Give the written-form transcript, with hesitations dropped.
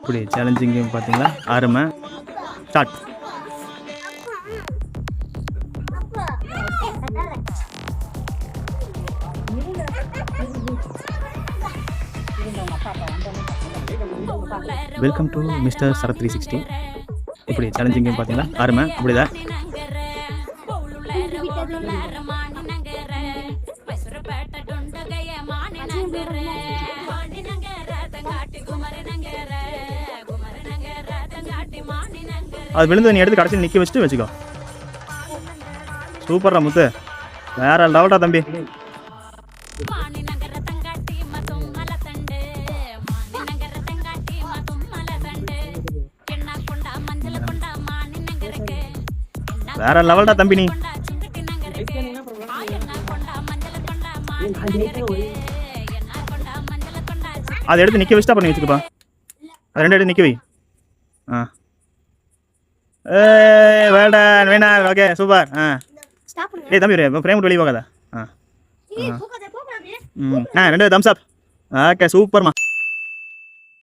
எப்படி challenging game பார்த்தீங்களா? அருமை. Start. Welcome to mister Sarath 360. எப்படி சேலஞ்சிங் கேம் பார்த்தீங்களா? அருமை. அப்படிதான் அது விழுந்து நீ எடுத்து கடைசியில் நிற்க வச்சுட்டு வச்சுக்கோ. சூப்பர்ரா முத்து, வேற லெவல்டா தம்பி. வேற லெவல்டா தம்பி. நீ அதை எடுத்து நிற்க வச்சுட்டா பண்ணி வச்சுக்கப்பா. அது ரெண்டு எடுத்து நிற்க வை. ஆ வேண்டாம் வேணா. Okay super. ஏய் தம்பி ஃப்ரேம் விட்டு வெளியே போகாத. ரெண்டு தம்ஸ் அப். ஓகே சூப்பர்மா.